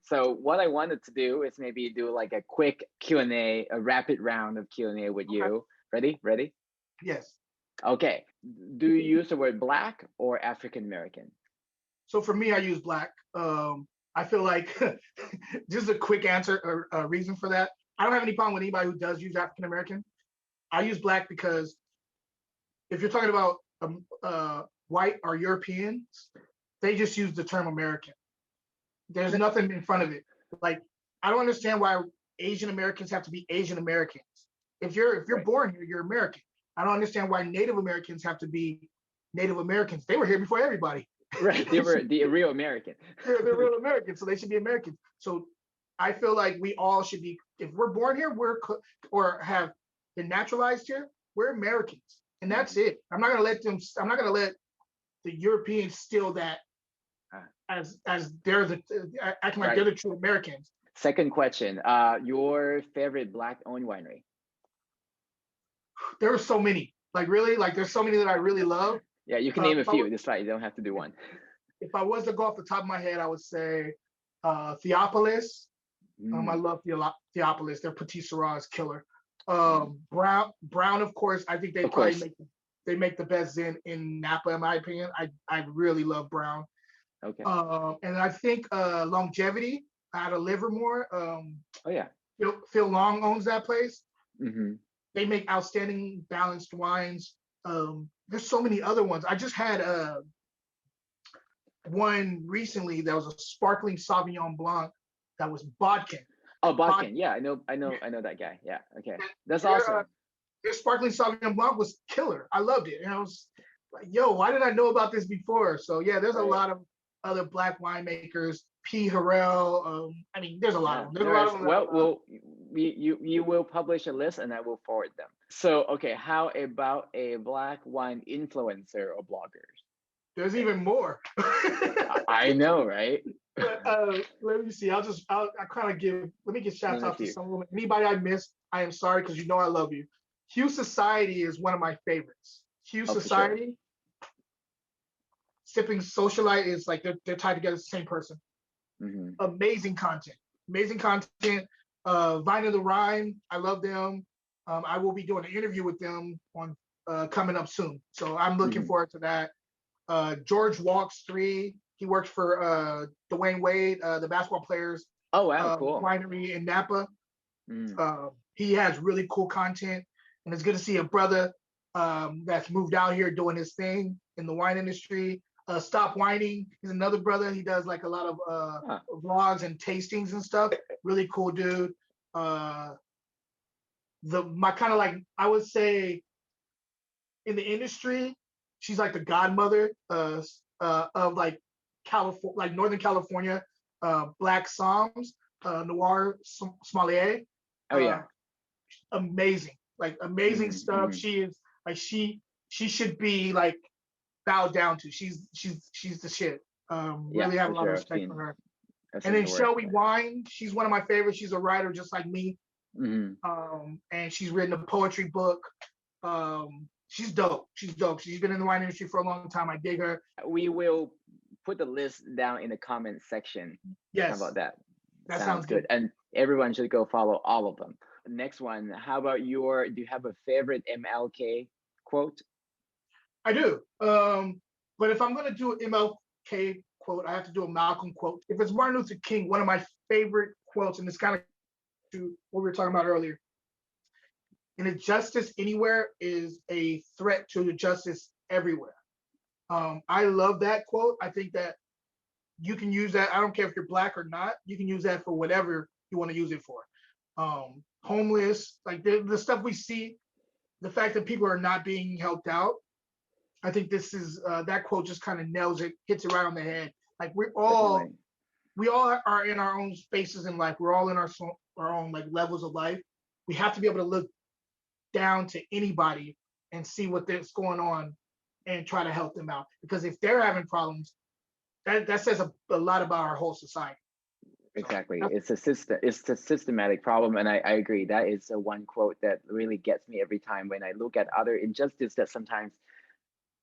So what I wanted to do is maybe do like a quick Q&A, a rapid round of Q&A with you. Ready? Yes. Okay. Do you use the word Black or African American? So for me, I use Black. I feel like just a quick answer or reason for that. I don't have any problem with anybody who does use African American. I use Black because if you're talking about white or Europeans, they just use the term American. There's nothing in front of it. Like, I don't understand why Asian Americans have to be Asian Americans. If you're born here, you're American. I don't understand why Native Americans have to be Native Americans. They were here before everybody. Right. They were the real American. They're real Americans, so they should be Americans. So I feel like we all should be, if we're born here, or have been naturalized here, we're Americans. And that's it. I'm not gonna let the Europeans steal that as they're acting like they're the true Americans. Second question, your favorite Black-owned winery? There are so many. Like, really, like, there's so many that I really love. Yeah, you can name a few. That's right. You don't have to do one. If I was to go off the top of my head, I would say Theopolis. I love Theopolis. Their Petit Syrah is killer. Brown, of course. I think they make the best Zin in Napa, in my opinion. I really love Brown. Okay. And I think Longevity out of Livermore. Phil Long owns that place. Mm-hmm. They make outstanding balanced wines. There's so many other ones. I just had one recently that was a sparkling Sauvignon Blanc that was Bodkin. Oh, Bodkin. Yeah, I know that guy. Yeah. Okay. That's awesome. Their sparkling Sauvignon Blanc was killer. I loved it. And I was like, yo, why did I know about this before? So yeah, there's a lot of other Black winemakers. P. Harrell. I mean, there's a lot of them. Well, you will publish a list and I will forward them. So, okay, how about a Black wine influencer or bloggers? There's even more. I know, right? Let me see. Let me give shout out to some of them. Anybody I missed, I am sorry, because you know I love you. Hue Society is one of my favorites. Hue Society. Sure. Sipping Socialite is like they're tied together, the same person. Mm-hmm. Amazing content. Vine of the Rhyme, I love them. I will be doing an interview with them on coming up soon. So I'm looking forward to that. George Walks 3, he works for Dwayne Wade, the basketball players. Oh, wow, cool. Winery in Napa. He has really cool content, and it's good to see a brother that's moved out here doing his thing in the wine industry. Stop Whining, he's another brother. He does like a lot of vlogs and tastings and stuff. Really cool dude. I would say in the industry, she's like the godmother of like California, like Northern California, Black Somms, Noir sommelier. Oh yeah, amazing stuff. She is like she should be like bowed down to. She's the shit. Really have a lot of respect for her. And then Shelby Wine, she's one of my favorites. She's a writer just like me. And she's written a poetry book. She's dope. She's been in the wine industry for a long time. I dig her. We will put the list down in the comment section. Yes. How about that? That sounds good. And everyone should go follow all of them. Next one, how about do you have a favorite MLK quote? I do. But if I'm going to do an MLK quote, I have to do a Malcolm quote. If it's Martin Luther King, one of my favorite quotes, and it's kind of to what we were talking about earlier. An injustice anywhere is a threat to justice everywhere. I love that quote. I think that you can use that. I don't care if you're Black or not. You can use that for whatever you want to use it for. Homeless, like the stuff we see, the fact that people are not being helped out. I think this is that quote just kind of nails it, hits it right on the head. Like we all are in our own spaces in life. We're all in our own like levels of life. We have to be able to look down to anybody and see what's going on and try to help them out. Because if they're having problems, that says a lot about our whole society. Exactly. It's a systematic problem. And I agree. That is one quote that really gets me every time when I look at other injustice that sometimes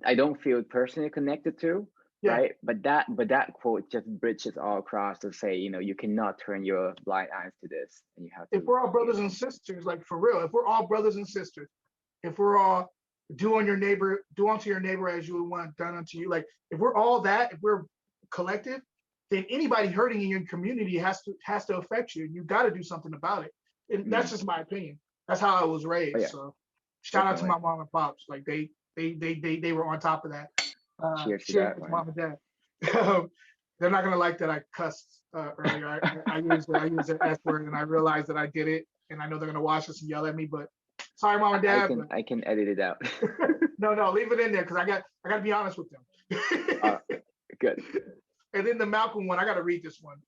I don't feel personally connected to, Yeah. right? But that quote just bridges all across to say, you know, you cannot turn your blind eyes to this, and you have If to we're all pay brothers and attention. sisters, like for real, if we're all brothers and sisters, if we're all do unto your neighbor as you would want done unto you. Like if we're all that, if we're collective, then anybody hurting in your community has to affect you. You got to do something about it. And that's Mm. just my opinion. That's how I was Oh raised. yeah, So shout out to definitely. my mom and pops. Like they were on top of that. Cheers to Cheers that to one. mom and dad. They're not gonna like that I cussed earlier. I used the S word and I realized that I did it, and I know they're gonna watch this and yell at me. But sorry, mom and dad. But I can edit it out. no, leave it in there because I got to be honest with them. Good. And then the Malcolm one, I got to read this one.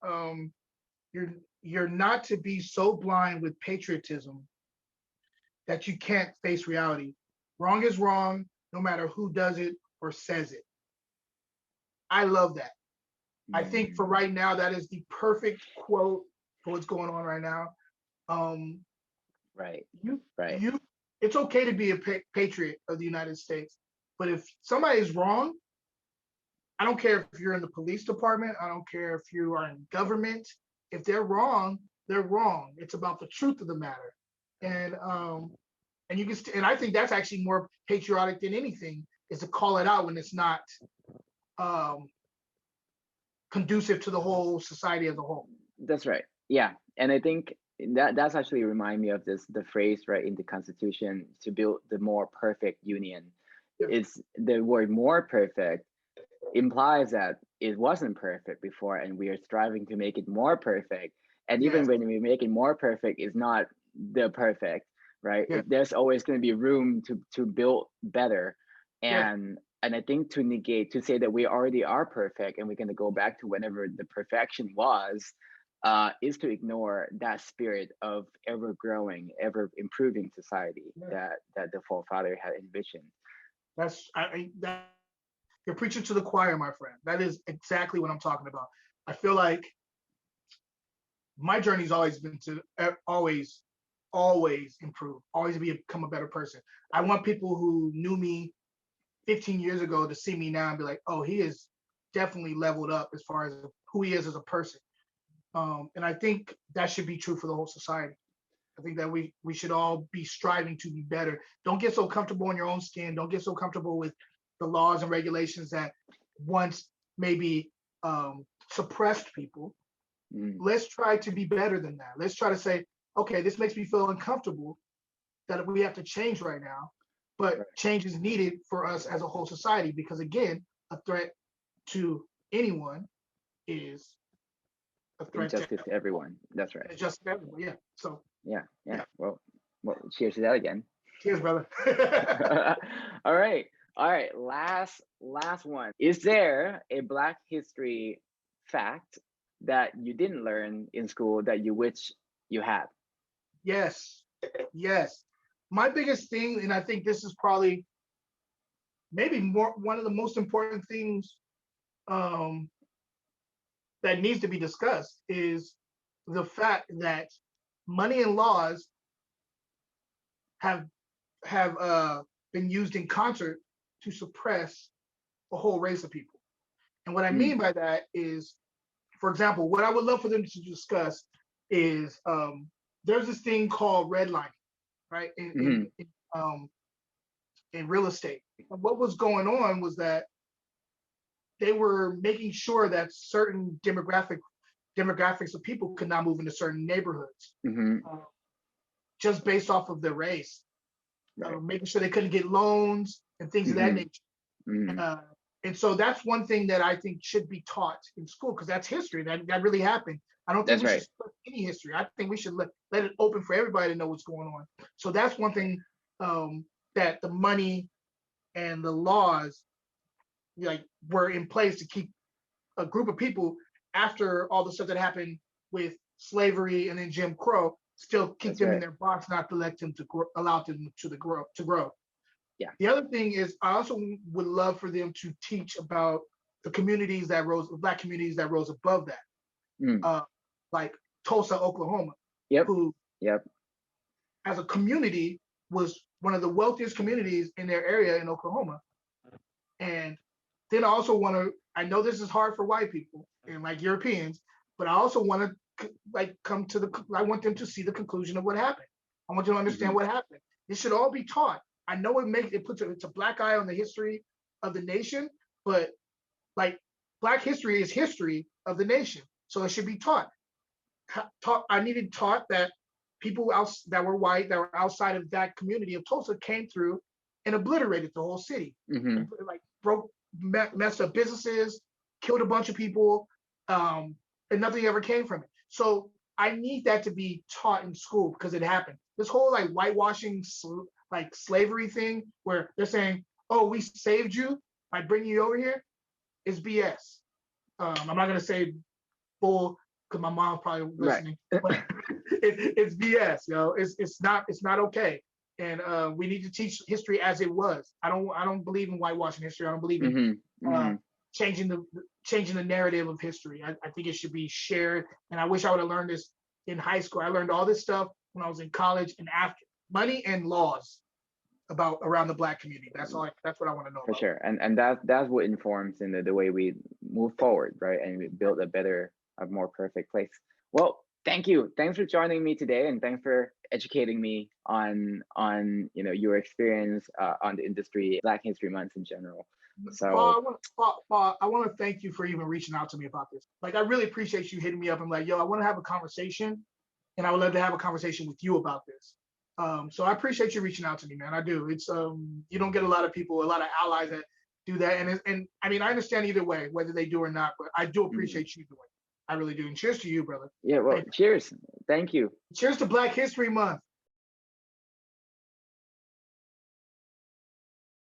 You're not to be so blind with patriotism that you can't face reality. Wrong is wrong, no matter who does it or says it. I love that. I think for right now, that is the perfect quote for what's going on right now. Right. You, Right. it's okay to be a patriot of the United States, but if somebody is wrong, I don't care if you're in the police department. I don't care if you are in government. If they're wrong, they're wrong. It's about the truth of the matter, and you can. And I think that's actually more patriotic than anything is to call it out when it's not conducive to the whole society as a whole. That's right. Yeah, and I think that's actually remind me of the phrase right in the Constitution to build the more perfect union. Yeah. It's the word more perfect implies that it wasn't perfect before and we are striving to make it more perfect, and even Yes. when we make it more perfect, it's not the perfect, right? Yeah. There's always going to be room to build better, Yeah. and I think to say that we already are perfect and we're going to go back to whenever the perfection was, is to ignore that spirit of ever growing, ever improving society Yeah. that the forefather had envisioned. That's you're preaching to the choir, my friend. That is exactly what I'm talking about. I feel like my journey's always been to always improve, always become a better person. I want people who knew me 15 years ago to see me now and be like, oh, he is definitely leveled up as far as who he is as a person. And I think that should be true for the whole society. I think that we should all be striving to be better. Don't get so comfortable in your own skin. Don't get so comfortable with the laws and regulations that once maybe suppressed people. Let's try to be better than that. Let's try to say, okay, this makes me feel uncomfortable that we have to change right now, but Right. change is needed for us as a whole society because again, a threat to anyone is a threat Injustice to everyone. That's right. just everyone. Yeah. So Yeah. Well, cheers to that again. cheers, brother. All right. Last one. Is there a Black history fact that you didn't learn in school that you wish you had? Yes. My biggest thing, and I think this is probably maybe one of the most important things that needs to be discussed, is the fact that money and laws have been used in concert to suppress a whole race of people. And what I mean by that is, for example, what I would love for them to discuss is there's this thing called redlining, right? In real estate. And what was going on was that they were making sure that certain demographics of people could not move into certain neighborhoods, just based off of their race. Right. Making sure they couldn't get loans and things of that nature. And so that's one thing that I think should be taught in school, because that's history. That really happened. I don't think we should split any history. I think we should let it open for everybody to know what's going on. So that's one thing that the money and the laws like were in place to keep a group of people, after all the stuff that happened with slavery and then Jim Crow, still keep them in their box, not to let them allow them to grow. Yeah. The other thing is, I also would love for them to teach about the communities that Black communities that rose above that, like Tulsa, Oklahoma, who, as a community, was one of the wealthiest communities in their area in Oklahoma. And then I also want to I know this is hard for white people and like Europeans, but I also want to like I want them to see the conclusion of what happened. I want them to understand what happened. It should all be taught. I know it's a black eye on the history of the nation, but like Black history is history of the nation, so it should be taught. I needed taught that people that were white that were outside of that community of Tulsa came through and obliterated the whole city, like messed up businesses, killed a bunch of people, and nothing ever came from it. So I need that to be taught in school because it happened. This whole like whitewashing like slavery thing where they're saying, "Oh, we saved you by bringing you over here," is BS. I'm not gonna say bull because my mom's probably listening, but it's BS. It's not okay. And we need to teach history as it was. I don't believe in whitewashing history. I don't believe in changing the narrative of history. I think it should be shared. And I wish I would have learned this in high school. I learned all this stuff when I was in college and after. Money and laws around the Black community. That's what I want to know. For sure. And that's what informs in the way we move forward, right? And we build a more perfect place. Well, thank you. Thanks for joining me today, and thanks for educating me on your experience on the industry, Black History Month in general. So I want to thank you for even reaching out to me about this. Like, I really appreciate you hitting me up and like, yo, I want to have a conversation, and I would love to have a conversation with you about this. So I appreciate you reaching out to me, man. I do. It's you don't get a lot of people, a lot of allies that do that, and I mean, I understand either way, whether they do or not, but I do appreciate you doing it. I really do. And cheers to you, brother. Yeah, well, cheers. Thank you. Cheers to Black History Month.